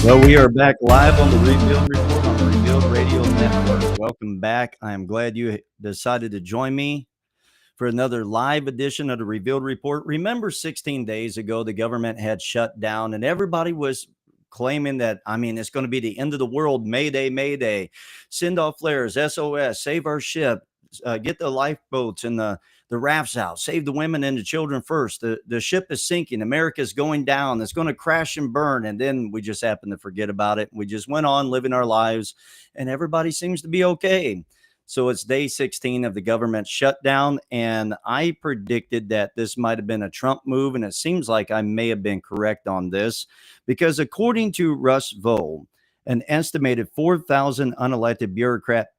Well, we are back live on the Rebuild Report on the Rebuild Radio Network. Welcome back. I am glad you decided to join me for another live edition of the Rebuild Report. Remember 16 days ago, the government had shut down and everybody was claiming that, it's going to be the end of the world. Mayday, Mayday, send off flares, SOS, save our ship, get the lifeboats and the rafts out, save the women and the children first. The ship is sinking. America's going down. It's going to crash and burn. And then we just happened to forget about it. We just went on living our lives and everybody seems to be okay. So it's day 16 of the government shutdown. And I predicted that this might have been a Trump move. And it seems like I may have been correct on this because according to Russ Vole, an estimated 4,000 unelected bureaucratic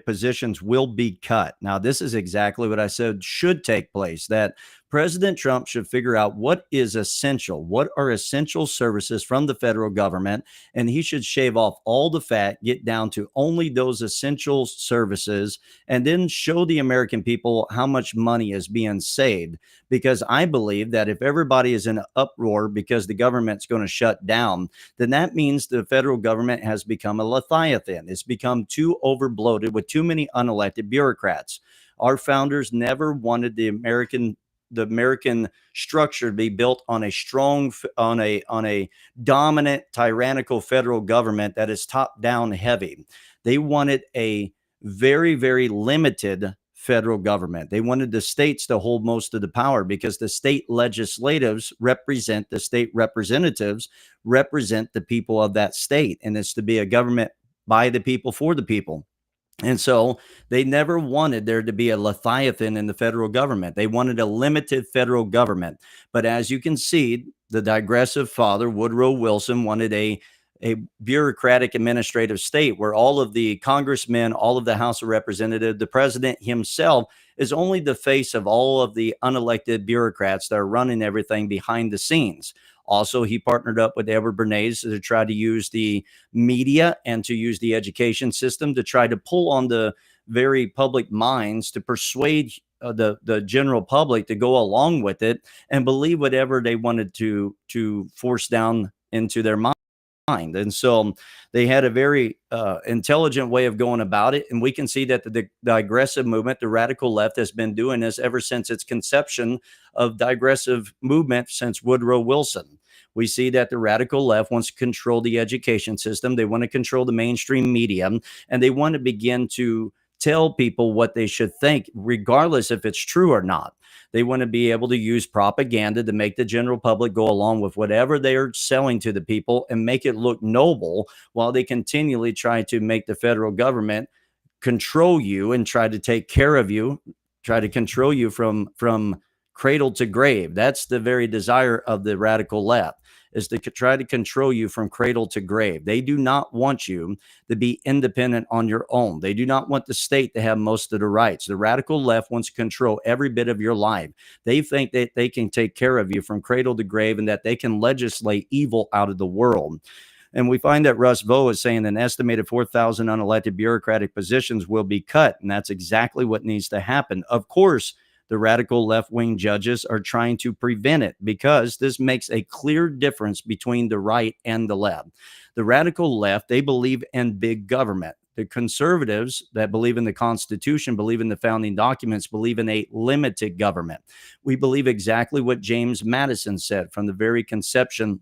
positions will be cut. Now, this is exactly what I said should take place, that President Trump should figure out what is essential, what are essential services from the federal government, and he should shave off all the fat, get down to only those essential services, and then show the American people how much money is being saved. Because I believe that if everybody is in an uproar because the government's going to shut down, then that means the federal government has become a Leviathan. It's become too overbloated with too many unelected bureaucrats. Our founders never wanted the American structure to be built on a strong, on a dominant, tyrannical federal government that is top down heavy. They wanted a very, very limited federal government. They wanted the states to hold most of the power because the state legislatives represent the state representatives, represent the people of that state. And it's to be a government by the people, for the people. And so they never wanted there to be a Leviathan in the federal government. They wanted a limited federal government. But as you can see, the digressive father, Woodrow Wilson, wanted a bureaucratic administrative state where all of the congressmen, all of the House of Representatives, the president himself is only the face of all of the unelected bureaucrats that are running everything behind the scenes. Also, he partnered up with Edward Bernays to try to use the media and to use the education system to try to pull on the very public minds to persuade the general public to go along with it and believe whatever they wanted to force down into their mind. And so they had a very intelligent way of going about it. And we can see that the digressive movement, the radical left, has been doing this ever since its conception of digressive movement since Woodrow Wilson. We see that the radical left wants to control the education system. They want to control the mainstream media, and they want to begin to tell people what they should think, regardless if it's true or not. They want to be able to use propaganda to make the general public go along with whatever they are selling to the people and make it look noble, while they continually try to make the federal government control you and try to take care of you, try to control you from cradle to grave. That's the very desire of the radical left, is to try to control you from cradle to grave. They do not want you to be independent on your own. They do not want the state to have most of the rights. The radical left wants to control every bit of your life. They think that they can take care of you from cradle to grave and that they can legislate evil out of the world. And we find that Russ Vole is saying an estimated 4,000 unelected bureaucratic positions will be cut. And that's exactly what needs to happen. Of course, the radical left-wing judges are trying to prevent it because this makes a clear difference between the right and the left. The radical left, they believe in big government. The conservatives that believe in the Constitution, believe in the founding documents, believe in a limited government. We believe exactly what James Madison said from the very conception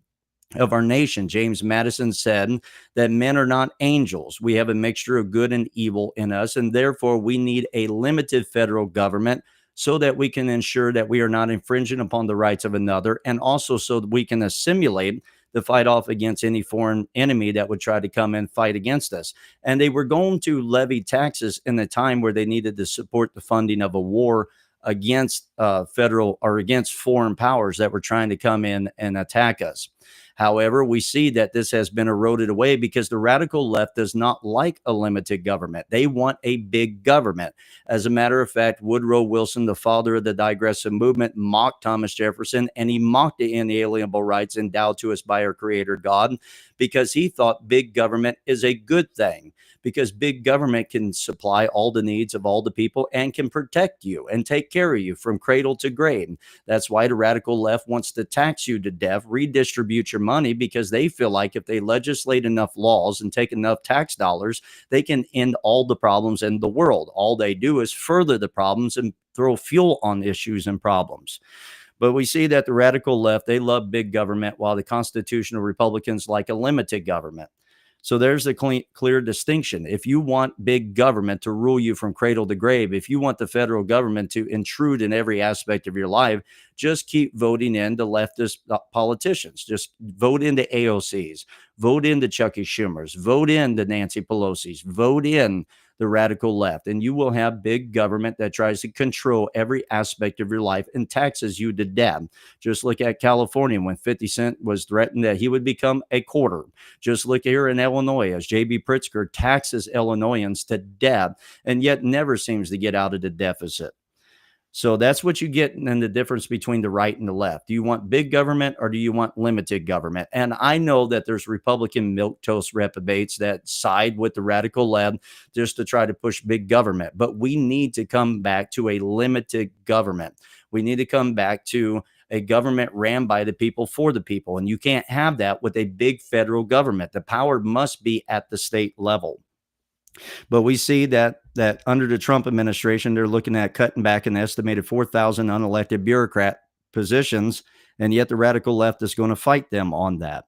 of our nation. James Madison said that men are not angels. We have a mixture of good and evil in us, and therefore we need a limited federal government so that we can ensure that we are not infringing upon the rights of another, and also so that we can assimilate the fight off against any foreign enemy that would try to come and fight against us. And they were going to levy taxes in a time where they needed to support the funding of a war against federal or against foreign powers that were trying to come in and attack us. However, we see that this has been eroded away because the radical left does not like a limited government. They want a big government. As a matter of fact, Woodrow Wilson, the father of the digressive movement, mocked Thomas Jefferson, and he mocked the inalienable rights endowed to us by our Creator God because he thought big government is a good thing. because big government can supply all the needs of all the people and can protect you and take care of you from cradle to grave. That's why the radical left wants to tax you to death, redistribute your money, because they feel like if they legislate enough laws and take enough tax dollars, they can end all the problems in the world. All they do is further the problems and throw fuel on issues and problems. But we see that the radical left, they love big government, while the constitutional Republicans like a limited government. So there's a clear distinction. If you want big government to rule you from cradle to grave, if you want the federal government to intrude in every aspect of your life, just keep voting in the leftist politicians. Just vote in the AOCs, vote in the Chucky Schumers, vote in the Nancy Pelosi's, vote in the radical left, and you will have big government that tries to control every aspect of your life and taxes you to death. Just look at California when 50 Cent was threatened that he would become a quarter. Just look here in Illinois as J.B. Pritzker taxes Illinoisans to death and yet never seems to get out of the deficit. So that's what you get in the difference between the right and the left. Do you want big government or do you want limited government? And I know that there's Republican milquetoast reprobates that side with the radical left just to try to push big government. But we need to come back to a limited government. We need to come back to a government ran by the people for the people. And you can't have that with a big federal government. The power must be at the state level. But we see that under the Trump administration, they're looking at cutting back an estimated 4,000 unelected bureaucrat positions, and yet the radical left is going to fight them on that.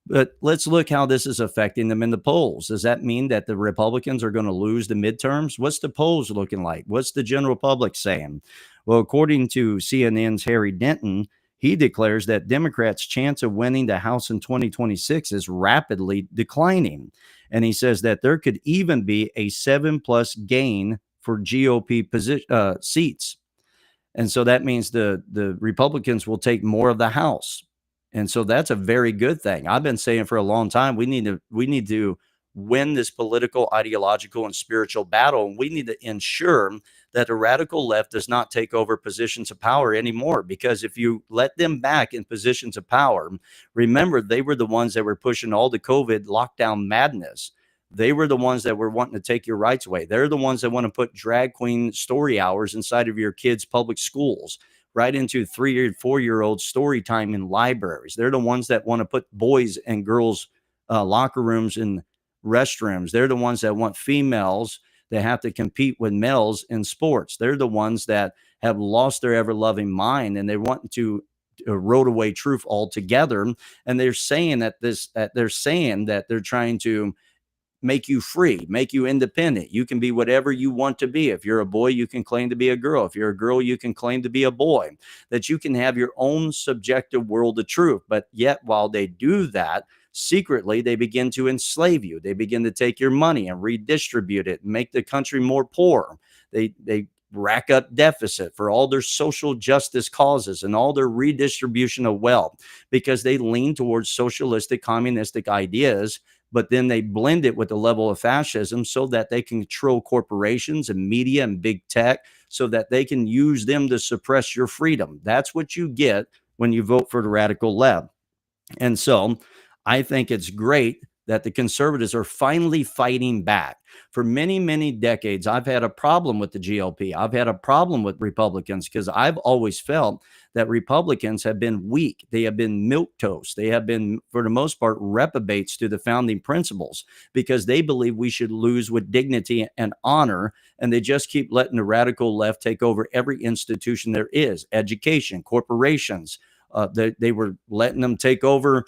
But let's look how this is affecting them in the polls. Does that mean that the Republicans are going to lose the midterms? What's the polls looking like? What's the general public saying? Well, according to CNN's Harry Denton, he declares that Democrats' chance of winning the House in 2026 is rapidly declining. And he says that there could even be a 7+ gain for GOP seats. And so that means the Republicans will take more of the House. And so that's a very good thing. I've been saying for a long time, we need to win this political, ideological, and spiritual battle. And we need to ensure that the radical left does not take over positions of power anymore. Because if you let them back in positions of power, remember, they were the ones that were pushing all the COVID lockdown madness. They were the ones that were wanting to take your rights away. They're the ones that want to put drag queen story hours inside of your kids' public schools, right into 3 or 4-year-old story time in libraries. They're the ones that want to put boys and girls locker rooms and restrooms. They're the ones that want females that have to compete with males in sports. They're the ones that have lost their ever-loving mind, and they want to erode away truth altogether. And they're saying that they're trying to make you free, make you independent. You can be whatever you want to be. If you're a boy, you can claim to be a girl. If you're a girl, you can claim to be a boy. That you can have your own subjective world of truth. But yet, while they do that, secretly, they begin to enslave you. They begin to take your money and redistribute it and make the country more poor. They rack up deficit for all their social justice causes and all their redistribution of wealth, because they lean towards socialistic, communistic ideas, but then they blend it with a level of fascism so that they can control corporations and media and big tech so that they can use them to suppress your freedom. That's what you get when you vote for the radical left. And so I think it's great that the conservatives are finally fighting back. For many, many decades, I've had a problem with the GOP. I've had a problem with Republicans because I've always felt that Republicans have been weak. They have been milquetoast. They have been, for the most part, reprobates to the founding principles because they believe we should lose with dignity and honor, and they just keep letting the radical left take over every institution there is, education, corporations. They were letting them take over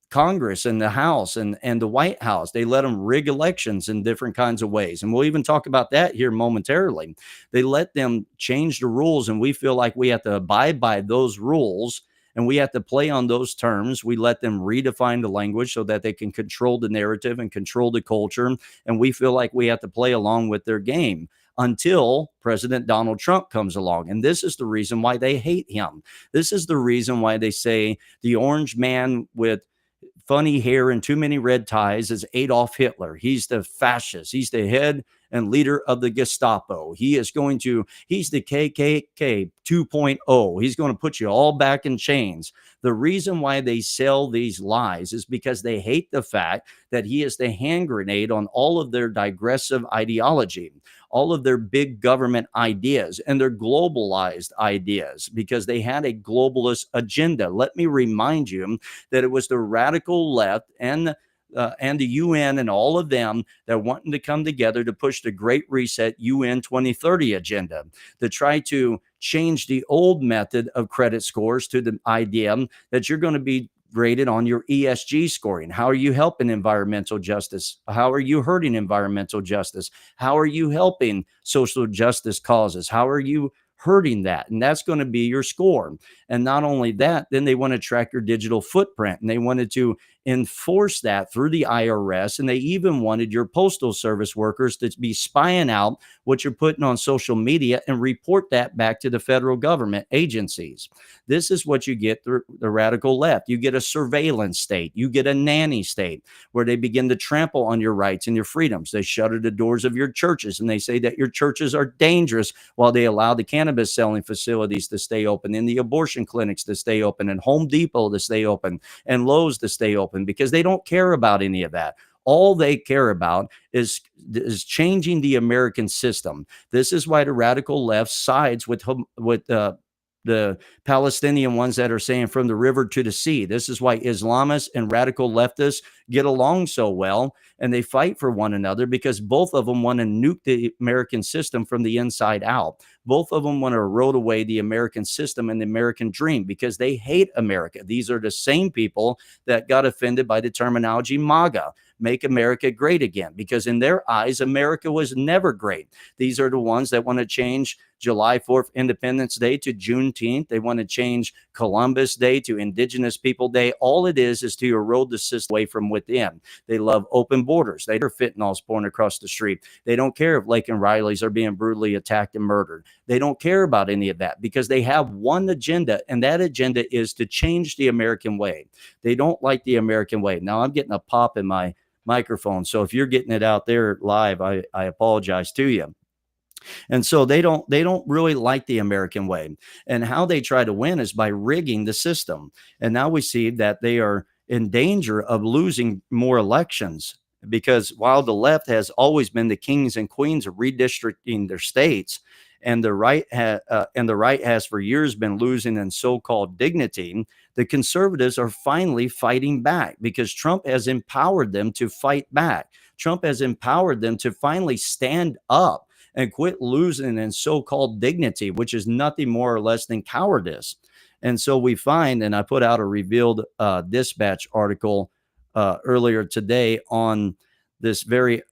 Congress and the House and the White House. They let them rig elections in different kinds of ways. And we'll even talk about that here momentarily. They let them change the rules, and we feel like we have to abide by those rules and we have to play on those terms. We let them redefine the language so that they can control the narrative and control the culture. And we feel like we have to play along with their game until President Donald Trump comes along. And this is the reason why they hate him. This is the reason why they say the orange man with funny hair and too many red ties is Adolf Hitler. He's the fascist. He's the head and leader of the Gestapo. He's the KKK 2.0. He's going to put you all back in chains. The reason why they sell these lies is because they hate the fact that he is the hand grenade on all of their digressive ideology, all of their big government ideas and their globalized ideas, because they had a globalist agenda. Let me remind you that it was the radical left and the UN and all of them that wanting to come together to push the Great Reset UN 2030 agenda, to try to change the old method of credit scores to the idea that you're going to be graded on your ESG scoring. How are you helping environmental justice? How are you hurting environmental justice? How are you helping social justice causes? How are you hurting that? And that's going to be your score. And not only that, then they want to track your digital footprint, and they wanted to enforce that through the IRS. And they even wanted your postal service workers to be spying out what you're putting on social media and report that back to the federal government agencies. This is what you get through the radical left. You get a surveillance state. You get a nanny state where they begin to trample on your rights and your freedoms. They shutter the doors of your churches, and they say that your churches are dangerous while they allow the cannabis selling facilities to stay open, and the abortion clinics to stay open, and Home Depot to stay open, and Lowe's to stay open, because they don't care about any of that. All they care about is changing the American system. This is why the radical left sides with the Palestinian ones that are saying from the river to the sea. This is why Islamists and radical leftists get along so well, and they fight for one another, because both of them want to nuke the American system from the inside out. Both of them want to erode away the American system and the American dream, because they hate America. These are the same people that got offended by the terminology MAGA, Make America Great Again, because in their eyes, America was never great. These are the ones that want to change July 4th Independence Day to Juneteenth. They want to change Columbus Day to Indigenous People Day. All it is to erode the system away from within. They love open borders. They are fentanyl pouring across the street. They don't care if Lake and Rileys are being brutally attacked and murdered. They don't care about any of that, because they have one agenda, and that agenda is to change the American way. They don't like the American way. Now, I'm getting a pop in my microphone, so if you're getting it out there live, I apologize to you. And so they don't really like the American way. And how they try to win is by rigging the system. And now we see that they are in danger of losing more elections, because while the left has always been the kings and queens of redistricting their states, and the right has for years been losing in so-called dignity, the conservatives are finally fighting back, because Trump has empowered them to fight back. Trump has empowered them to finally stand up and quit losing in so-called dignity, which is nothing more or less than cowardice. And so we find, and I put out a Revealed Dispatch article earlier today on this very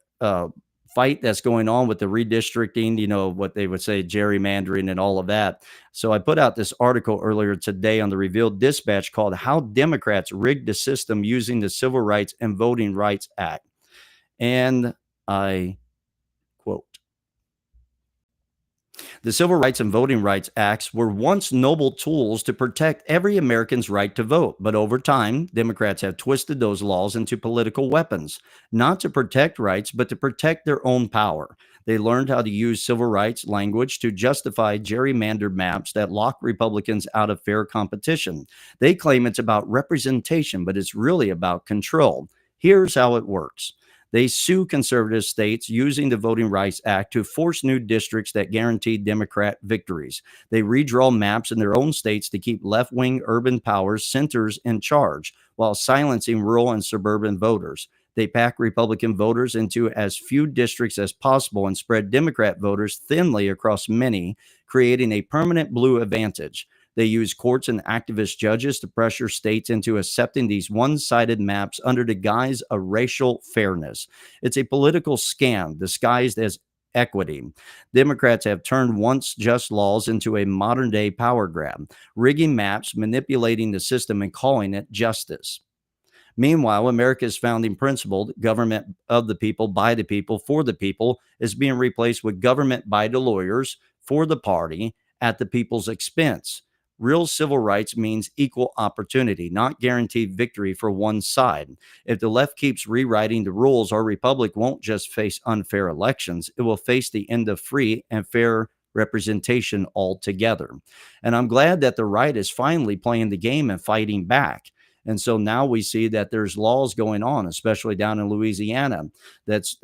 fight that's going on with the redistricting, what they would say, gerrymandering and all of that. So I put out this article earlier today on the Revealed Dispatch called "How Democrats Rigged the System Using the Civil Rights and Voting Rights Act." And I quote, "The Civil Rights and Voting Rights Acts were once noble tools to protect every American's right to vote, but over time, Democrats have twisted those laws into political weapons, not to protect rights, but to protect their own power. They learned how to use civil rights language to justify gerrymandered maps that lock Republicans out of fair competition. They claim it's about representation, but it's really about control. Here's how it works. They sue conservative states using the Voting Rights Act to force new districts that guarantee Democrat victories. They redraw maps in their own states to keep left-wing urban powers centers in charge while silencing rural and suburban voters. They pack Republican voters into as few districts as possible and spread Democrat voters thinly across many, creating a permanent blue advantage. They use courts and activist judges to pressure states into accepting these one-sided maps under the guise of racial fairness. It's a political scam disguised as equity. Democrats have turned once just laws into a modern-day power grab, rigging maps, manipulating the system, and calling it justice. Meanwhile, America's founding principle, government of the people, by the people, for the people, is being replaced with government by the lawyers, for the party, at the people's expense. Real civil rights means equal opportunity, not guaranteed victory for one side. If the left keeps rewriting the rules, our republic won't just face unfair elections, it will face the end of free and fair representation altogether. And I'm glad that the right is finally playing the game and fighting back. And so now we see that there's laws going on, especially down in Louisiana, that's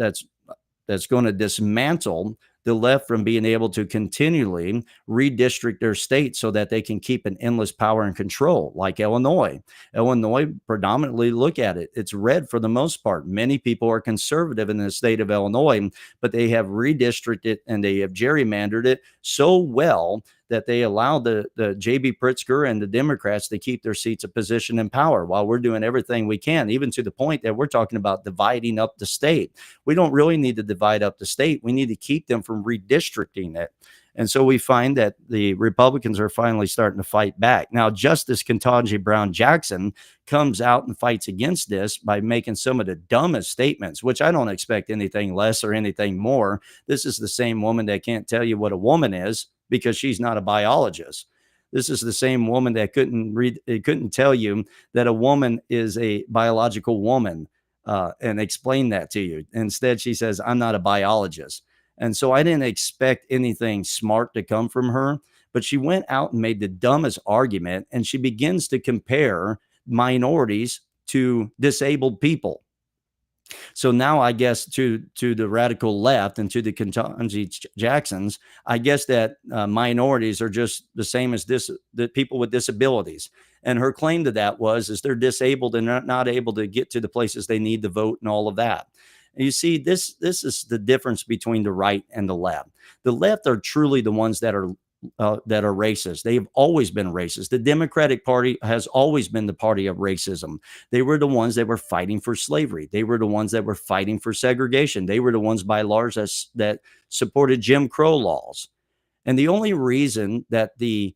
going to dismantle the left from being able to continually redistrict their state so that they can keep an endless power and control, like Illinois. Illinois, predominantly, look at it, it's red for the most part. Many people are conservative in the state of Illinois, but they have redistricted and they have gerrymandered it so well that they allow the J.B. Pritzker and the Democrats to keep their seats of position and power while we're doing everything we can, even to the point that we're talking about dividing up the state. We don't really need to divide up the state. We need to keep them from redistricting it. And so we find that the Republicans are finally starting to fight back. Now, Justice Ketanji Brown Jackson comes out and fights against this by making some of the dumbest statements, which I don't expect anything less or anything more. This is the same woman that can't tell you what a woman is because she's not a biologist. This is the same woman that couldn't tell you that a woman is a biological woman and explain that to you. Instead, she says, I'm not a biologist. And so I didn't expect anything smart to come from her, but she went out and made the dumbest argument, and she begins to compare minorities to disabled people. So now I guess to the radical left and to the Ketanji Jacksons, I guess that minorities are just the same as the people with disabilities. And her claim to that is they're disabled and not able to get to the places they need to vote and all of that. You see, this is the difference between the right and the left. The left are truly the ones that are racist. They've always been racist. The Democratic Party has always been the party of racism. They were the ones that were fighting for slavery. They were the ones that were fighting for segregation. They were the ones by large that supported Jim Crow laws. And the only reason that the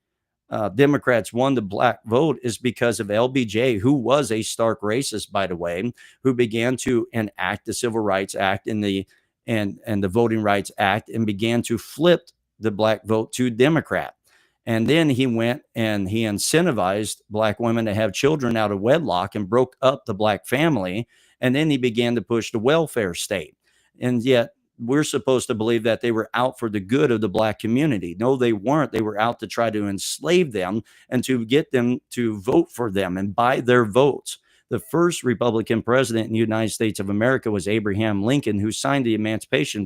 Democrats won the black vote is because of LBJ, who was a stark racist, by the way, who began to enact the Civil Rights Act and the Voting Rights Act and began to flip the black vote to Democrat. And then he went and he incentivized black women to have children out of wedlock and broke up the black family. And then he began to push the welfare state. And yet we're supposed to believe that they were out for the good of the black community. No, they weren't. They were out to try to enslave them and to get them to vote for them and buy their votes. The first Republican president in the United States of America was Abraham Lincoln, who signed the Emancipation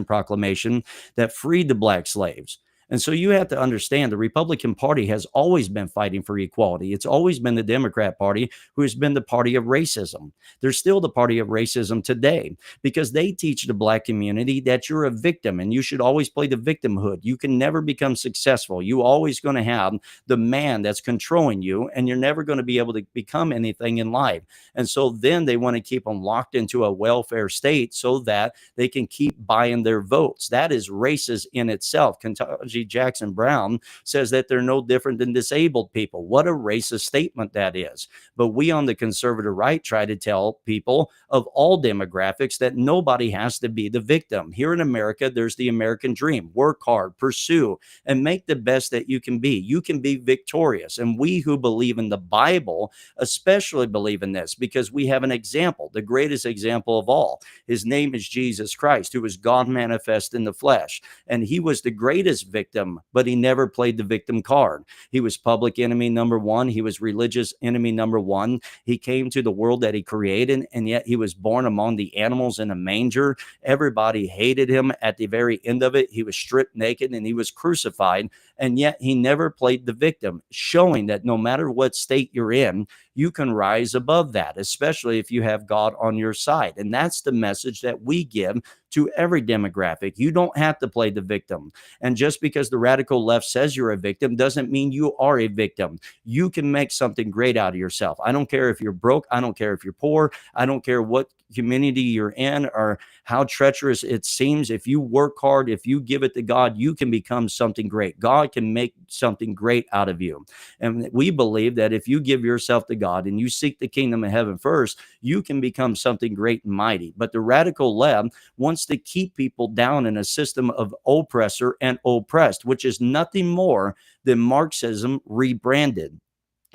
Proclamation that freed the black slaves. And so you have to understand the Republican Party has always been fighting for equality. It's always been the Democrat Party who has been the party of racism. They're still the party of racism today because they teach the black community that you're a victim and you should always play the victimhood. You can never become successful. You always going to have the man that's controlling you and you're never going to be able to become anything in life. And so then they want to keep them locked into a welfare state so that they can keep buying their votes. That is racist in itself. Ketanji Jackson Brown says that they're no different than disabled people. What a racist statement that is. But we on the conservative right try to tell people of all demographics that nobody has to be the victim. Here in America, there's the American dream. Work hard, pursue, and make the best that you can be. You can be victorious. And we who believe in the Bible especially believe in this because we have an example, the greatest example of all. His name is Jesus Christ, who is God manifest in the flesh. And he was the greatest victim, but he never played the victim card. He was public enemy number one. He was religious enemy number one. He came to the world that he created, and yet he was born among the animals in a manger. Everybody hated him. At the very end of it, he was stripped naked and he was crucified, and yet he never played the victim, showing that no matter what state you're in, you can rise above that, especially if you have God on your side. And that's the message that we give to every demographic. You don't have to play the victim. And just because the radical left says you're a victim doesn't mean you are a victim. You can make something great out of yourself. I don't care if you're broke. I don't care if you're poor. I don't care what community you're in or how treacherous it seems. If you work hard, if you give it to God, you can become something great. God can make something great out of you. And we believe that if you give yourself to God and you seek the kingdom of heaven first, you can become something great and mighty. But the radical left wants to keep people down in a system of oppressor and oppressed, which is nothing more than Marxism rebranded.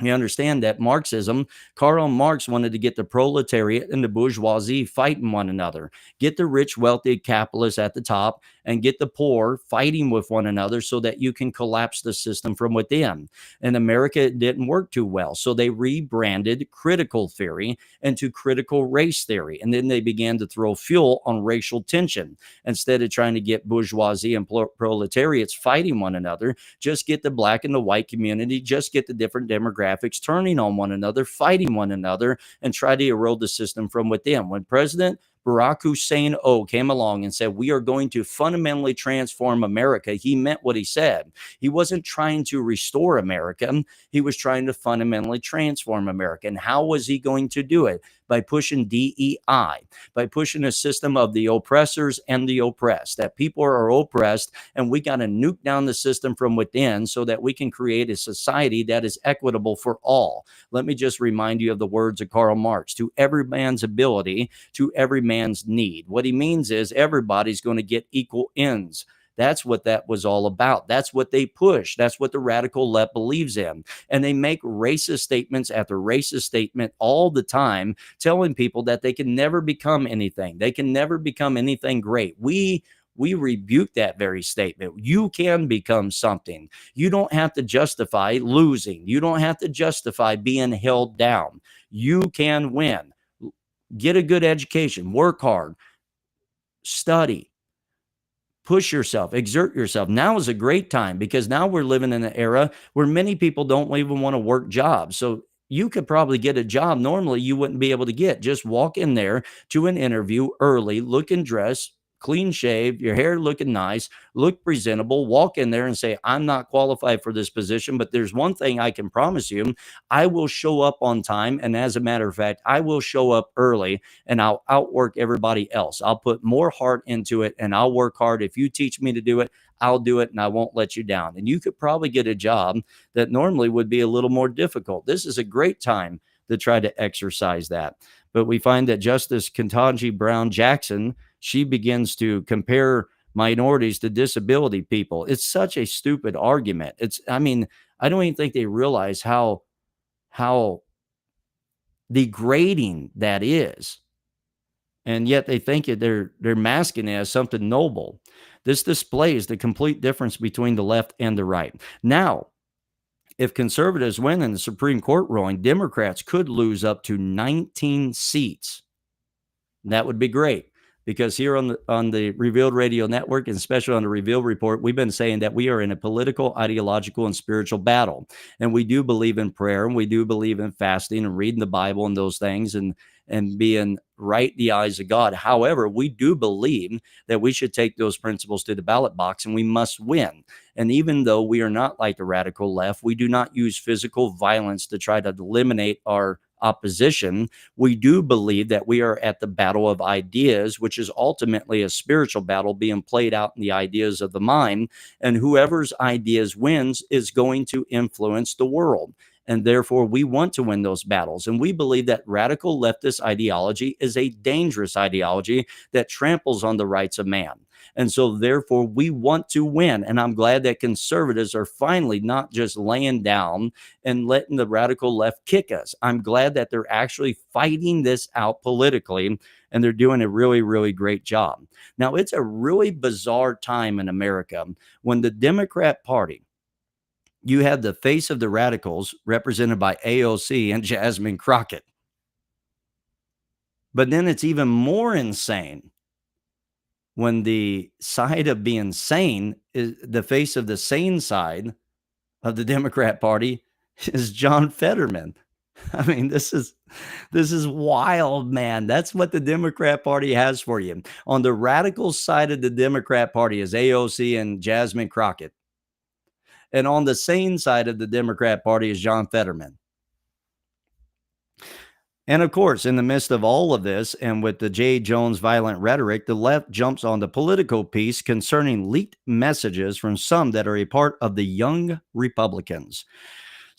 You understand that Marxism, Karl Marx wanted to get the proletariat and the bourgeoisie fighting one another, get the rich, wealthy capitalists at the top, and get the poor fighting with one another so that you can collapse the system from within. In America, it didn't work too well. So they rebranded critical theory into critical race theory. And then they began to throw fuel on racial tension. Instead of trying to get bourgeoisie and proletariats fighting one another, just get the black and the white community, just get the different demographics turning on one another, fighting one another, and try to erode the system from within. When President Barack Hussein came along and said, we are going to fundamentally transform America, he meant what he said. He wasn't trying to restore America. He was trying to fundamentally transform America. And how was he going to do it? By pushing DEI, by pushing a system of the oppressors and the oppressed, that people are oppressed and we got to nuke down the system from within so that we can create a society that is equitable for all. Let me just remind you of the words of Karl Marx: to every man's ability, to every man's need. What he means is everybody's going to get equal ends. That's what that was all about. That's what they push. That's what the radical left believes in. And they make racist statements after racist statement all the time, telling people that they can never become anything. They can never become anything great. We rebuke that very statement. You can become something. You don't have to justify losing. You don't have to justify being held down. You can win. Get a good education, work hard, study, push yourself, exert yourself. Now is a great time because now we're living in an era where many people don't even want to work jobs. So you could probably get a job normally you wouldn't be able to get. Just walk in there to an interview early, looking dressed, clean shaved, your hair looking nice, look presentable, walk in there and say, I'm not qualified for this position, but there's one thing I can promise you. I will show up on time. And as a matter of fact, I will show up early and I'll outwork everybody else. I'll put more heart into it and I'll work hard. If you teach me to do it, I'll do it and I won't let you down. And you could probably get a job that normally would be a little more difficult. This is a great time to try to exercise that. But we find that Justice Ketanji Brown Jackson, she begins to compare minorities to disability people. It's such a stupid argument. I don't even think they realize how degrading that is. And yet they think they're masking it as something noble. This displays the complete difference between the left and the right. Now, if conservatives win in the Supreme Court ruling, Democrats could lose up to 19 seats. That would be great, because here on the Revealed Radio Network, and especially on the Revealed Report, we've been saying that we are in a political, ideological, and spiritual battle. And we do believe in prayer, and we do believe in fasting and reading the Bible and those things, and being right in the eyes of God. However, we do believe that we should take those principles to the ballot box and we must win. And even though we are not like the radical left, we do not use physical violence to try to eliminate our opposition. We do believe that we are at the battle of ideas, which is ultimately a spiritual battle being played out in the ideas of the mind. And whoever's ideas wins is going to influence the world. And therefore, we want to win those battles. And we believe that radical leftist ideology is a dangerous ideology that tramples on the rights of man. And so, therefore, we want to win. And I'm glad that conservatives are finally not just laying down and letting the radical left kick us. I'm glad that they're actually fighting this out politically, and they're doing a really, really great job. Now, it's a really bizarre time in America when the Democrat Party, you have the face of the radicals represented by AOC and Jasmine Crockett. But then it's even more insane when the side of being sane is the face of the sane side of the Democrat Party is John Fetterman. I mean, this is wild, man. That's what the Democrat Party has for you. On the radical side of the Democrat Party is AOC and Jasmine Crockett. And on the sane side of the Democrat Party is John Fetterman. And of course, in the midst of all of this, and with the J. Jones violent rhetoric, the left jumps on the political piece concerning leaked messages from some that are a part of the young Republicans.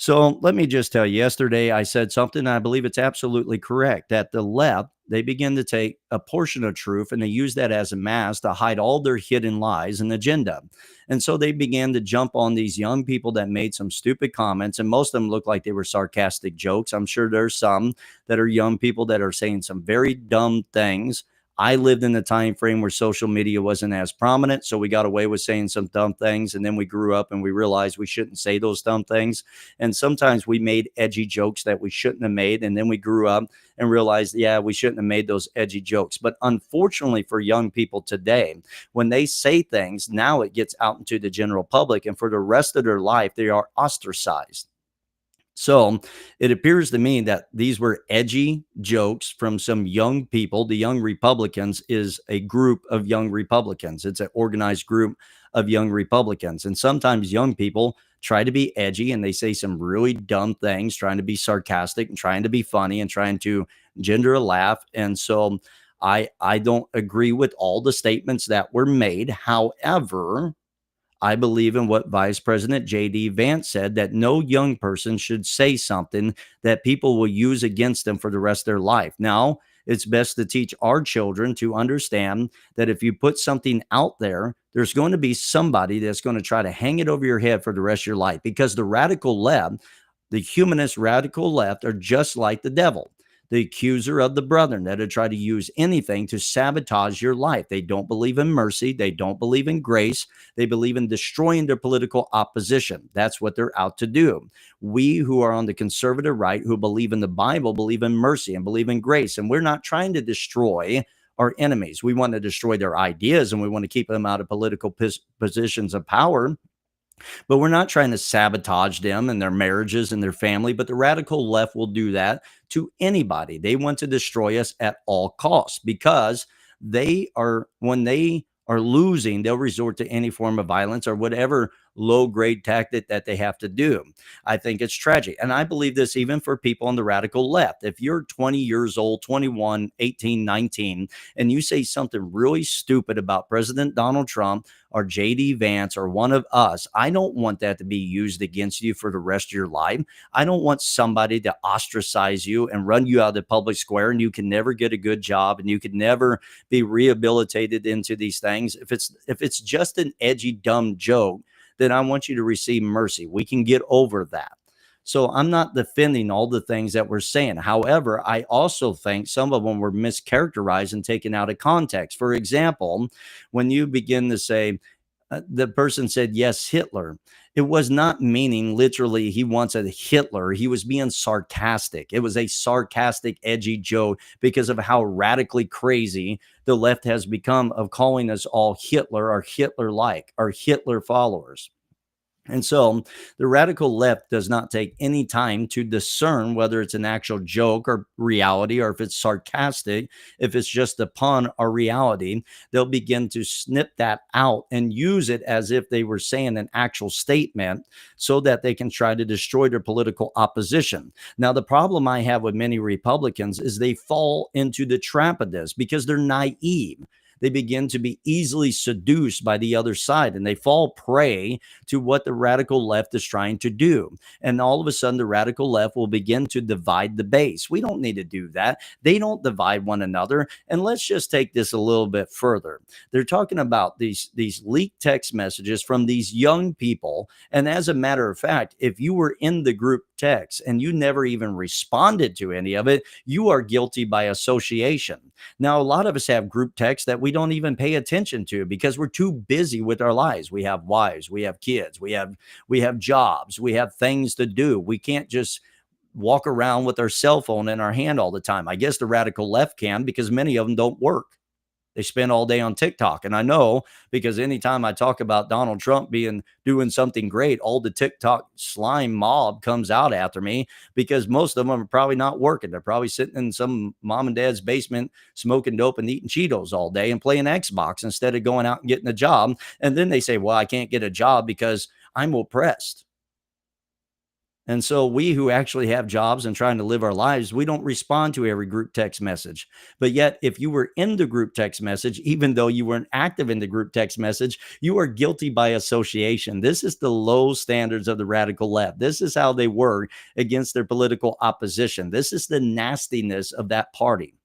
So let me just tell you, yesterday I said something, and I believe it's absolutely correct that the left, they begin to take a portion of truth and they use that as a mask to hide all their hidden lies and agenda. And so they began to jump on these young people that made some stupid comments, and most of them look like they were sarcastic jokes. I'm sure there's some that are young people that are saying some very dumb things. I lived in the time frame where social media wasn't as prominent, so we got away with saying some dumb things, and then we grew up and we realized we shouldn't say those dumb things. And sometimes we made edgy jokes that we shouldn't have made, and then we grew up and realized, yeah, we shouldn't have made those edgy jokes. But unfortunately for young people today, when they say things, now it gets out into the general public, and for the rest of their life, they are ostracized. So it appears to me that these were edgy jokes from some young people. The Young Republicans is a group of young Republicans, it's an organized group of young Republicans. And sometimes young people try to be edgy and they say some really dumb things, trying to be sarcastic and trying to be funny and trying to gender a laugh. And so I don't agree with all the statements that were made. However, I believe in what Vice President J.D. Vance said, that no young person should say something that people will use against them for the rest of their life. Now, it's best to teach our children to understand that if you put something out there, there's going to be somebody that's going to try to hang it over your head for the rest of your life, because the radical left, the humanist radical left, are just like the devil, the accuser of the brethren, that would try to use anything to sabotage your life. They don't believe in mercy. They don't believe in grace. They believe in destroying their political opposition. That's what they're out to do. We who are on the conservative right, who believe in the Bible, believe in mercy and believe in grace. And we're not trying to destroy our enemies. We want to destroy their ideas, and we want to keep them out of political positions of power. But we're not trying to sabotage them and their marriages and their family. But the radical left will do that to anybody. They want to destroy us at all costs, because when they are losing, they'll resort to any form of violence or whatever low grade tactic that they have to do. I think it's tragic. And I believe this even for people on the radical left. If you're 20 years old, 21, 18, 19, and you say something really stupid about President Donald Trump or JD Vance or one of us, I don't want that to be used against you for the rest of your life. I don't want somebody to ostracize you and run you out of the public square, and you can never get a good job and you can never be rehabilitated into these things. If it's just an edgy, dumb joke, then I want you to receive mercy. We can get over that. So I'm not defending all the things that we're saying. However, I also think some of them were mischaracterized and taken out of context. For example, when you begin to say, the person said, yes, Hitler. It was not meaning literally he wants a Hitler. He was being sarcastic. It was a sarcastic, edgy joke because of how radically crazy the left has become of calling us all Hitler or Hitler-like or Hitler followers. And so the radical left does not take any time to discern whether it's an actual joke or reality, or if it's sarcastic, if it's just a pun or reality. They'll begin to snip that out and use it as if they were saying an actual statement so that they can try to destroy their political opposition. Now, the problem I have with many Republicans is they fall into the trap of this because they're naive. They begin to be easily seduced by the other side, and they fall prey to what the radical left is trying to do. And all of a sudden, the radical left will begin to divide the base. We don't need to do that. They don't divide one another. And let's just take this a little bit further. They're talking about these leaked text messages from these young people. And as a matter of fact, if you were in the group text and you never even responded to any of it, you are guilty by association. Now, a lot of us have group texts that we don't even pay attention to because we're too busy with our lives. We have wives, we have kids, we have jobs, we have things to do. We can't just walk around with our cell phone in our hand all the time. I guess the radical left can, because many of them don't work. They spend all day on TikTok. And I know, because anytime I talk about Donald Trump doing something great, all the TikTok slime mob comes out after me, because most of them are probably not working. They're probably sitting in some mom and dad's basement smoking dope and eating Cheetos all day and playing Xbox instead of going out and getting a job. And then they say, well, I can't get a job because I'm oppressed. And so we who actually have jobs and trying to live our lives, we don't respond to every group text message. But yet, if you were in the group text message, even though you weren't active in the group text message, you are guilty by association. This is the low standards of the radical left. This is how they were against their political opposition. This is the nastiness of that party.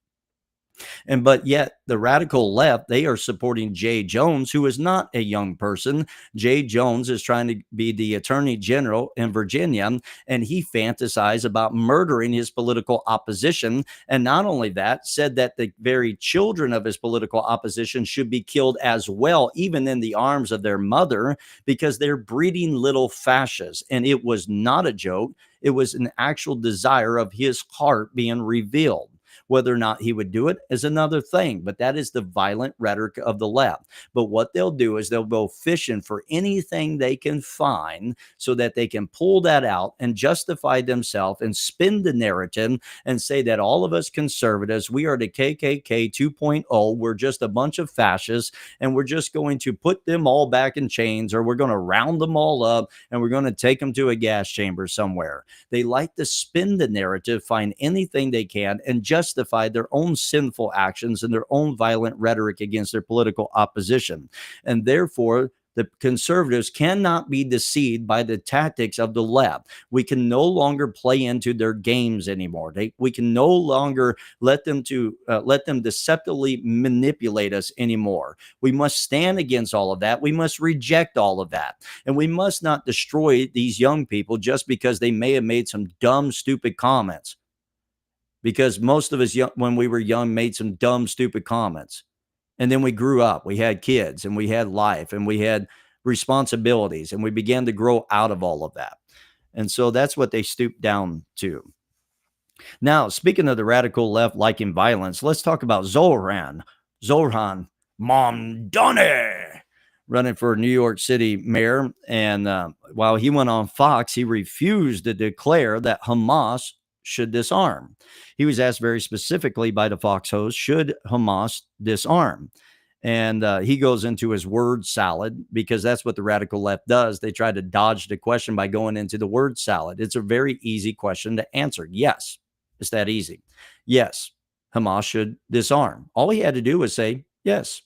And but yet the radical left, they are supporting Jay Jones, who is not a young person. Jay Jones is trying to be the attorney general in Virginia, and he fantasized about murdering his political opposition. And not only that, said that the very children of his political opposition should be killed as well, even in the arms of their mother, because they're breeding little fascists. And it was not a joke. It was an actual desire of his heart being revealed. Whether or not he would do it is another thing, but that is the violent rhetoric of the left. But what they'll do is they'll go fishing for anything they can find so that they can pull that out and justify themselves and spin the narrative and say that all of us conservatives, we are the KKK 2.0. We're just a bunch of fascists and we're just going to put them all back in chains, or we're going to round them all up and we're going to take them to a gas chamber somewhere. They like to spin the narrative, find anything they can, and justify their own sinful actions and their own violent rhetoric against their political opposition. And therefore, the conservatives cannot be deceived by the tactics of the left. We can no longer play into their games anymore. We can no longer let them deceptively manipulate us anymore. We must stand against all of that. We must reject all of that. And we must not destroy these young people just because they may have made some dumb, stupid comments. Because most of us, when we were young, made some dumb, stupid comments. And then we grew up, we had kids, and we had life, and we had responsibilities, and we began to grow out of all of that. And so that's what they stooped down to. Now, speaking of the radical left liking violence, let's talk about Zoran Mamdani, running for New York City mayor. And while he went on Fox, he refused to declare that Hamas should disarm. He was asked very specifically by the Fox host, should Hamas disarm? And he goes into his word salad, because that's what the radical left does. They try to dodge the question by going into the word salad. It's a very easy question to answer. Yes, it's that easy. Yes, Hamas should disarm. All he had to do was say yes.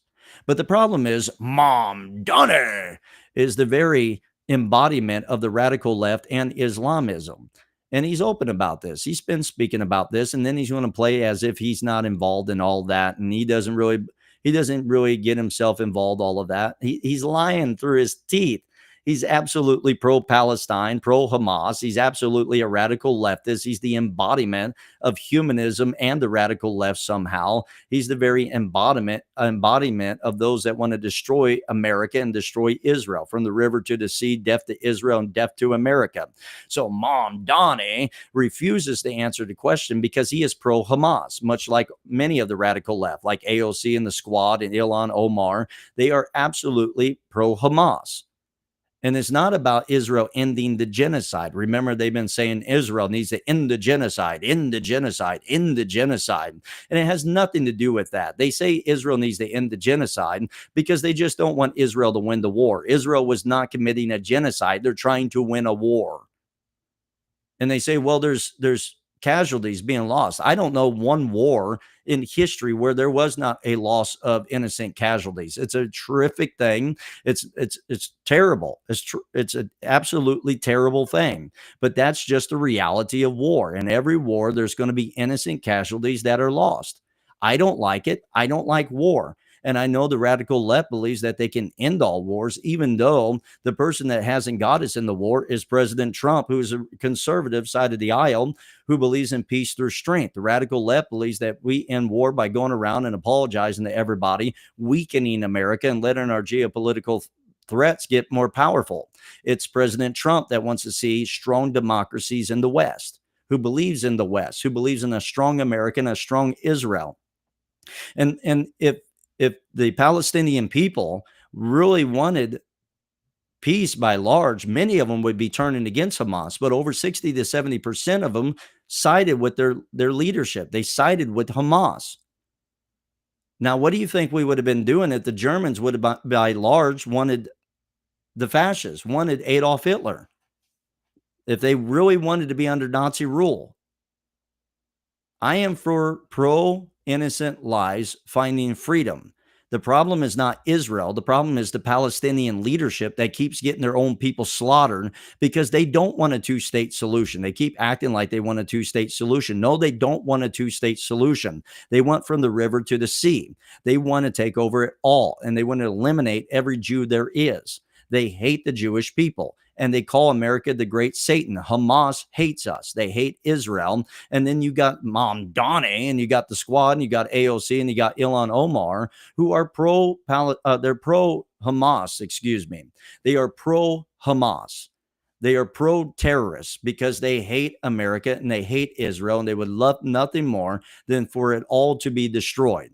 But the problem is, Mamdani is the very embodiment of the radical left and Islamism. And he's open about this. He's been speaking about this, and then he's going to play as if he's not involved in all that. And he doesn't really get himself involved, all of that. He's lying through his teeth. He's absolutely pro-Palestine, pro-Hamas. He's absolutely a radical leftist. He's the embodiment of humanism and the radical left somehow. He's the very embodiment of those that want to destroy America and destroy Israel, from the river to the sea, death to Israel and death to America. So Mamdani refuses to answer the question because he is pro-Hamas, much like many of the radical left, like AOC and the Squad and Ilhan Omar. They are absolutely pro-Hamas. And it's not about Israel ending the genocide. Remember, they've been saying Israel needs to end the genocide, end the genocide, end the genocide. And it has nothing to do with that. They say Israel needs to end the genocide because they just don't want Israel to win the war. Israel was not committing a genocide. They're trying to win a war. And they say, well, there's casualties being lost. I don't know one war in history where there was not a loss of innocent casualties. It's a terrific thing. It's terrible. It's an absolutely terrible thing. But that's just the reality of war. In every war, there's going to be innocent casualties that are lost. I don't like it. I don't like war. And I know the radical left believes that they can end all wars, even though the person that hasn't got us in the war is President Trump, who's a conservative side of the aisle, who believes in peace through strength. The radical left believes that we end war by going around and apologizing to everybody, weakening America and letting our geopolitical threats get more powerful. It's President Trump that wants to see strong democracies in the West, who believes in the West, who believes in a strong America and a strong Israel. And if the Palestinian people really wanted peace by large, many of them would be turning against Hamas, but over 60 to 70% of them sided with their leadership. They sided with Hamas. Now, what do you think we would have been doing if the Germans would have, by large, wanted the fascists, wanted Adolf Hitler? if they really wanted to be under Nazi rule. I am for pro-innocent lives finding freedom. The problem is not Israel. The problem is the Palestinian leadership that keeps getting their own people slaughtered because they don't want a two-state solution. They keep acting like they want a two-state solution. No, they don't want a two-state solution. They want from the river to the sea. They want to take over it all, and they want to eliminate every Jew there is. They hate the Jewish people, and they call America the great Satan. Hamas hates us. They hate Israel. And then you got Mamdani, and you got the squad, and you got AOC, and you got Ilhan Omar, who are they're pro-Hamas, excuse me. They are pro-Hamas. They are pro-terrorists because they hate America and they hate Israel, and they would love nothing more than for it all to be destroyed.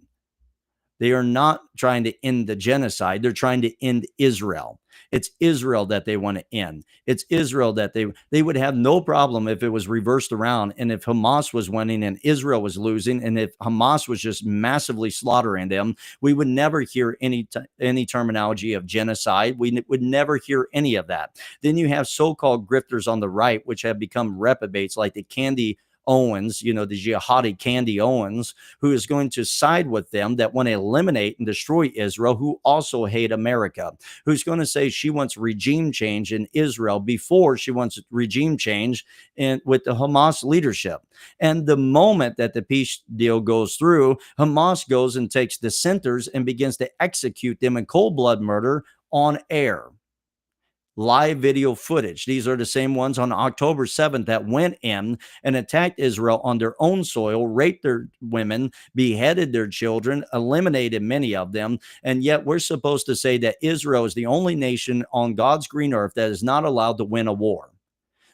They are not trying to end the genocide. They're trying to end Israel. It's Israel that they want to end. It's Israel that they would have no problem if it was reversed around, and if Hamas was winning and Israel was losing, and if Hamas was just massively slaughtering them. We would never hear any terminology of genocide. We would never hear any of that. Then you have so-called grifters on the right, which have become reprobates, like the Candy Owens, the jihadi Candy Owens, who is going to side with them, that want to eliminate and destroy Israel, who also hate America, who's going to say she wants regime change in Israel before she wants regime change with the Hamas leadership. And the moment that the peace deal goes through, Hamas goes and takes dissenters and begins to execute them in cold blood murder on air. Live video footage. These are the same ones on October 7th that went in and attacked Israel on their own soil, raped their women, beheaded their children, eliminated many of them. And yet we're supposed to say that Israel is the only nation on God's green earth that is not allowed to win a war,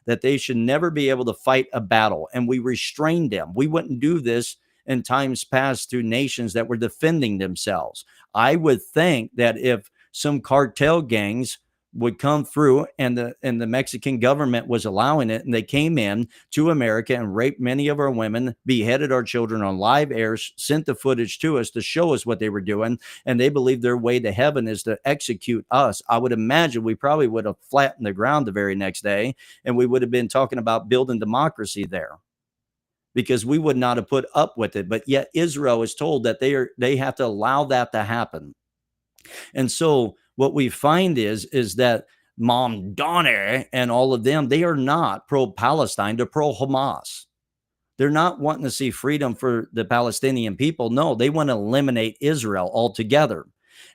that they should never be able to fight a battle. And we restrained them. We wouldn't do this in times past to nations that were defending themselves. I would think that if some cartel gangs would come through and the Mexican government was allowing it, and they came in to America and raped many of our women, beheaded our children on live air, sent the footage to us to show us what they were doing, and they believe their way to heaven is to execute us, I would imagine we probably would have flattened the ground the very next day, and we would have been talking about building democracy there, because we would not have put up with it. But yet Israel is told that they have to allow that to happen. And so what we find is that Mamdani and all of them, they are not pro-Palestine, they're pro-Hamas. They're not wanting to see freedom for the Palestinian people. No, they want to eliminate Israel altogether.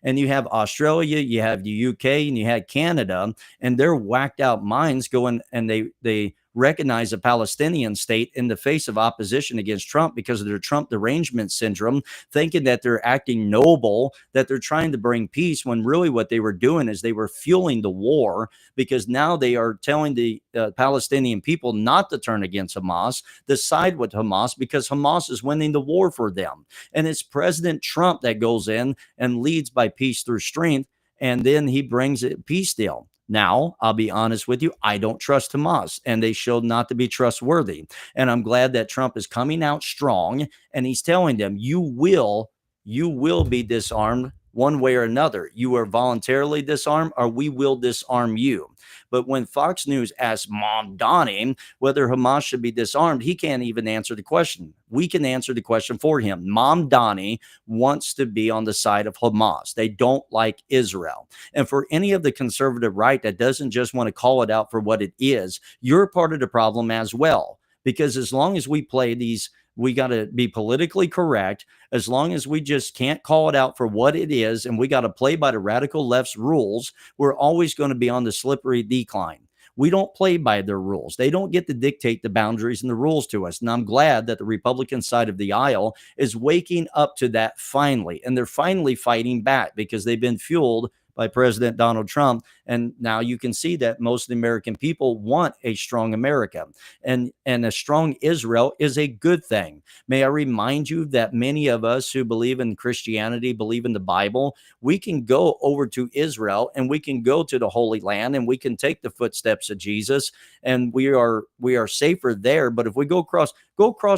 And you have Australia, you have the UK, and you had Canada, and their whacked out minds going, and they recognize a Palestinian state in the face of opposition against Trump because of their Trump derangement syndrome, thinking that they're acting noble, that they're trying to bring peace, when really what they were doing is they were fueling the war, because now they are telling the Palestinian people not to turn against Hamas, to side with Hamas, because Hamas is winning the war for them. And it's President Trump that goes in and leads by peace through strength, and then he brings a peace deal. Now, I'll be honest with you, I don't trust Hamas, and they showed not to be trustworthy. And I'm glad that Trump is coming out strong, and he's telling them, you will be disarmed one way or another. You are voluntarily disarmed, or we will disarm you. But when Fox News asked Mamdani whether Hamas should be disarmed, he can't even answer the question. We can answer the question for him. Mamdani wants to be on the side of Hamas. They don't like Israel. And for any of the conservative right that doesn't just want to call it out for what it is, you're part of the problem as well. Because as long as we play these, we got to be politically correct. As long as we just can't call it out for what it is, and we got to play by the radical left's rules, we're always going to be on the slippery decline. We don't play by their rules. They don't get to dictate the boundaries and the rules to us. And I'm glad that the Republican side of the aisle is waking up to that finally. And they're finally fighting back, because they've been fueled by President Donald Trump. And now you can see that most of the American people want a strong America, and a strong Israel is a good thing. May I remind you that many of us who believe in Christianity, believe in the Bible, we can go over to Israel, and we can go to the Holy Land, and we can take the footsteps of Jesus, and we are safer there. But if we go across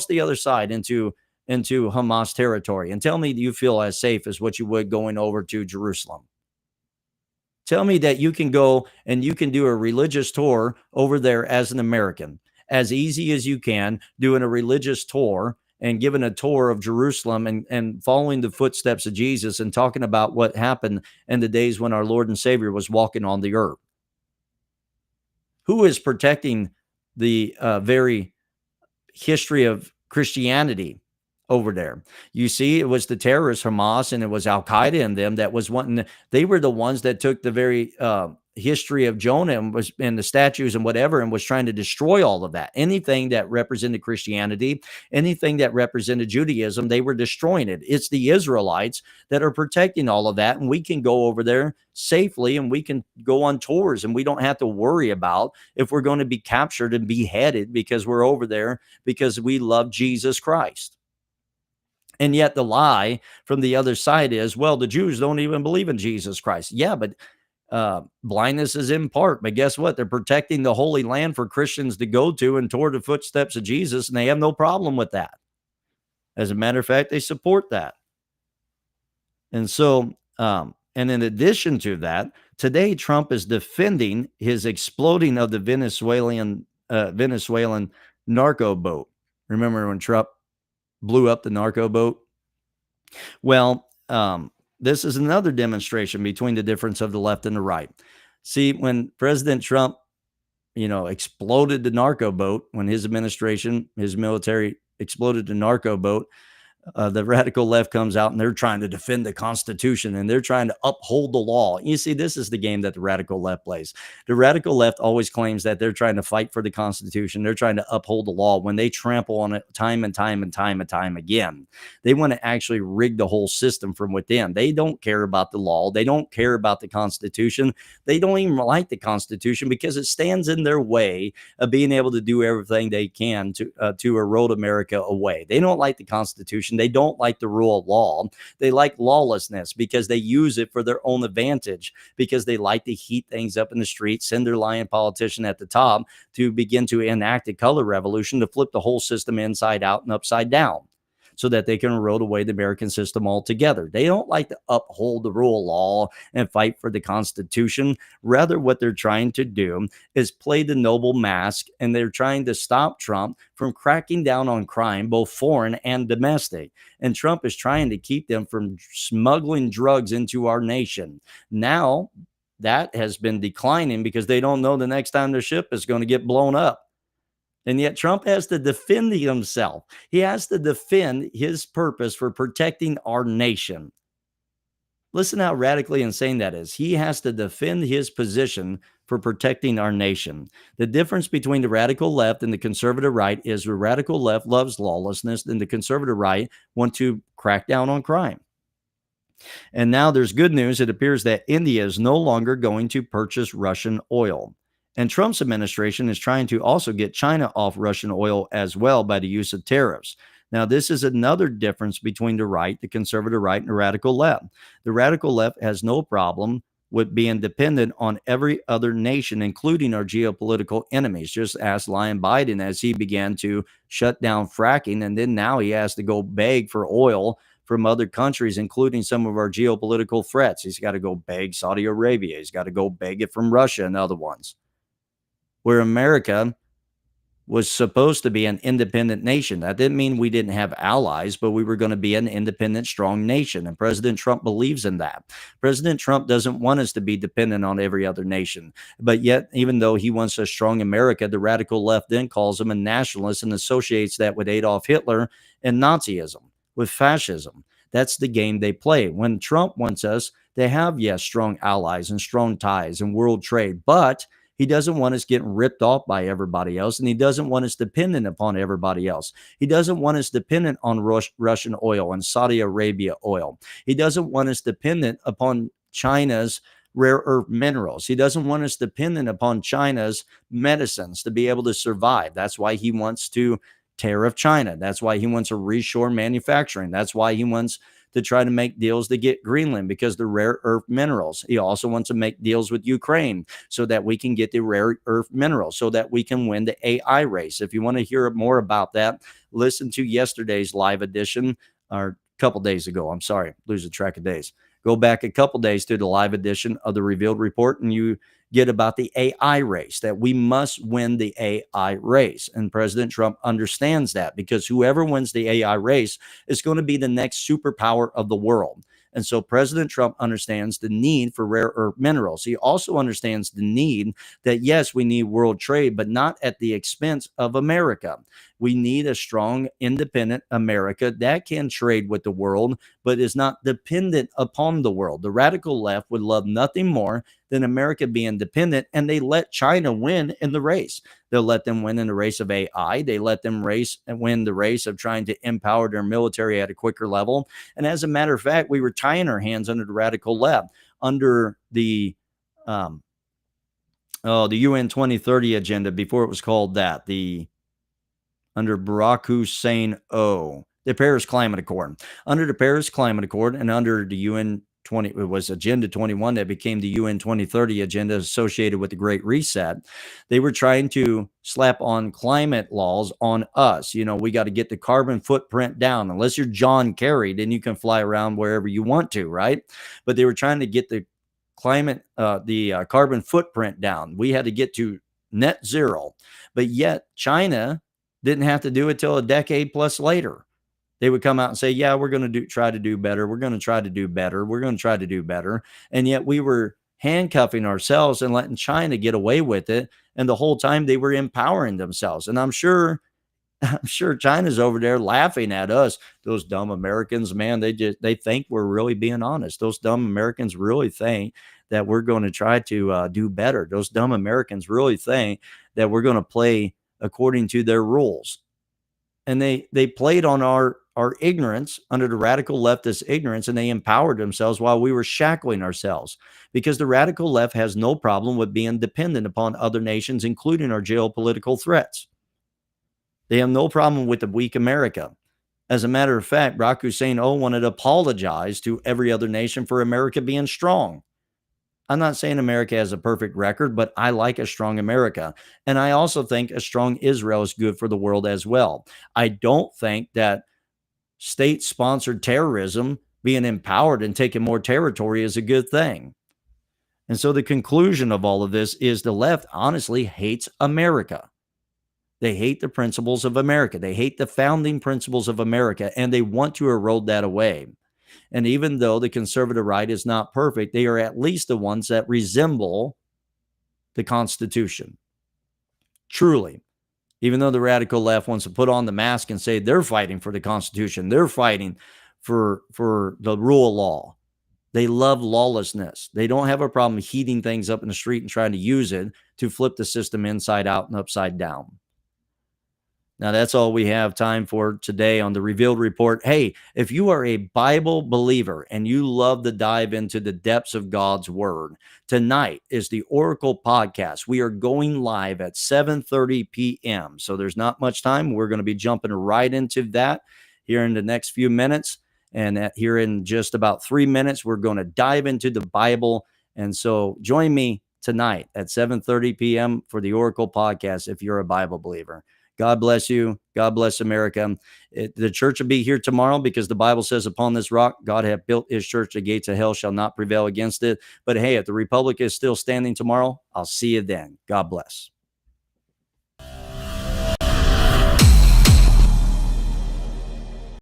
the other side into Hamas territory, and tell me, do you feel as safe as what you would going over to Jerusalem? Tell me that you can go and you can do a religious tour over there as an American, as easy as you can, doing a religious tour and giving a tour of Jerusalem and following the footsteps of Jesus and talking about what happened in the days when our Lord and Savior was walking on the earth. Who is protecting the very history of Christianity over there? You see, it was the terrorists, Hamas, and it was Al Qaeda and them that was wanting. They were the ones that took the very history of Jonah and was and the statues and whatever, and was trying to destroy all of that. Anything that represented Christianity, anything that represented Judaism, they were destroying it. It's the Israelites that are protecting all of that, and we can go over there safely, and we can go on tours, and we don't have to worry about if we're going to be captured and beheaded because we're over there because we love Jesus Christ. And yet the lie from the other side is, well, the Jews don't even believe in Jesus Christ. Yeah, but blindness is in part. But guess what? They're protecting the Holy Land for Christians to go to and toward the footsteps of Jesus, and they have no problem with that. As a matter of fact, they support that. And so, and in addition to that, today Trump is defending his exploding of the Venezuelan narco boat. Remember when Trump blew up the narco boat? Well, this is another demonstration between the difference of the left and the right. See, when President Trump, exploded the narco boat, when his administration, his military exploded the narco boat, the radical left comes out and they're trying to defend the Constitution and they're trying to uphold the law. You see, this is the game that the radical left plays. The radical left always claims that they're trying to fight for the Constitution. They're trying to uphold the law when they trample on it time and time and time and time again. They want to actually rig the whole system from within. They don't care about the law. They don't care about the Constitution. They don't even like the Constitution because it stands in their way of being able to do everything they can to erode America away. They don't like the Constitution. They don't like the rule of law. They like lawlessness because they use it for their own advantage, because they like to heat things up in the streets, send their lying politician at the top to begin to enact a color revolution to flip the whole system inside out and upside down, so that they can erode away the American system altogether. They don't like to uphold the rule of law and fight for the Constitution. Rather, what they're trying to do is play the noble mask, and they're trying to stop Trump from cracking down on crime, both foreign and domestic. And Trump is trying to keep them from smuggling drugs into our nation. Now, that has been declining because they don't know the next time their ship is going to get blown up. And yet Trump has to defend himself. He has to defend his purpose for protecting our nation. Listen how radically insane that is. He has to defend his position for protecting our nation. The difference between the radical left and the conservative right is the radical left loves lawlessness, and the conservative right want to crack down on crime. And now there's good news. It appears that India is no longer going to purchase Russian oil. And Trump's administration is trying to also get China off Russian oil as well by the use of tariffs. Now, this is another difference between the right, the conservative right, and the radical left. The radical left has no problem with being dependent on every other nation, including our geopolitical enemies. Just ask Lion Biden as he began to shut down fracking, and then now he has to go beg for oil from other countries, including some of our geopolitical threats. He's got to go beg Saudi Arabia. He's got to go beg it from Russia and other ones. Where America was supposed to be an independent nation. That didn't mean we didn't have allies, but we were going to be an independent, strong nation. And President Trump believes in that. President Trump doesn't want us to be dependent on every other nation. But yet, even though he wants a strong America, the radical left then calls him a nationalist and associates that with Adolf Hitler and Nazism, with fascism. That's the game they play. When Trump wants us to have, yes, strong allies and strong ties and world trade, but he doesn't want us getting ripped off by everybody else, and he doesn't want us dependent upon everybody else. He doesn't want us dependent on Russian oil and Saudi Arabia oil. He doesn't want us dependent upon China's rare earth minerals. He doesn't want us dependent upon China's medicines to be able to survive. That's why he wants to tariff China. That's why he wants to reshore manufacturing. That's why he wants to try to make deals to get Greenland, because the rare earth minerals. He also wants to make deals with Ukraine so that we can get the rare earth minerals, so that we can win the AI race. If you want to hear more about that, listen to yesterday's live edition, or a couple days ago. I'm sorry, losing track of days. Go back a couple days to the live edition of the Revealed Report, and you get about the AI race, that we must win the AI race. And President Trump understands that, because whoever wins the AI race is going to be the next superpower of the world. And so President Trump understands the need for rare earth minerals. He also understands the need that, yes, we need world trade, but not at the expense of America. We need a strong, independent America that can trade with the world, but is not dependent upon the world. The radical left would love nothing more than America being independent, and they let China win in the race. They'll let them win in the race of AI. They let them win the race of trying to empower their military at a quicker level. And as a matter of fact, we were tying our hands under the radical left, under the UN 2030 agenda, before it was called that, under Barack Hussein the Paris Climate Accord. Under the Paris Climate Accord and under the UN it was Agenda 21 that became the UN 2030 agenda associated with the Great Reset. They were trying to slap on climate laws on us. We got to get the carbon footprint down. Unless you're John Kerry, then you can fly around wherever you want to, right? But they were trying to get the carbon footprint down. We had to get to net zero. But yet China didn't have to do it till a decade plus later. They would come out and say, yeah, we're going to try to do better. We're going to try to do better. We're going to try to do better. And yet we were handcuffing ourselves and letting China get away with it. And the whole time they were empowering themselves. And I'm sure China's over there laughing at us. Those dumb Americans, man, they think we're really being honest. Those dumb Americans really think that we're going to try to do better. Those dumb Americans really think that we're going to play according to their rules. And they played on our ignorance, under the radical leftist ignorance, and they empowered themselves while we were shackling ourselves, because the radical left has no problem with being dependent upon other nations, including our geopolitical threats. They have no problem with the weak America. As a matter of fact, Barack Hussein wanted to apologize to every other nation for America being strong. I'm not saying America has a perfect record, but I like a strong America. And I also think a strong Israel is good for the world as well. I don't think that state-sponsored terrorism, being empowered and taking more territory, is a good thing. And so the conclusion of all of this is the left honestly hates America. They hate the principles of America. They hate the founding principles of America, and they want to erode that away. And even though the conservative right is not perfect, they are at least the ones that resemble the Constitution. Truly. Even though the radical left wants to put on the mask and say they're fighting for the Constitution, they're fighting for the rule of law. They love lawlessness. They don't have a problem heating things up in the street and trying to use it to flip the system inside out and upside down. Now, that's all we have time for today on the Revealed Report. Hey, if you are a Bible believer and you love to dive into the depths of God's Word, tonight is the Oracle Podcast. We are going live at 7:30 p.m., so there's not much time. We're going to be jumping right into that here in the next few minutes. And here in just about 3 minutes, we're going to dive into the Bible. And so join me tonight at 7:30 p.m. for the Oracle Podcast if you're a Bible believer. God bless you. God bless America. The church will be here tomorrow, because the Bible says, upon this rock, God hath built his church. The gates of hell shall not prevail against it. But hey, if the Republic is still standing tomorrow, I'll see you then. God bless.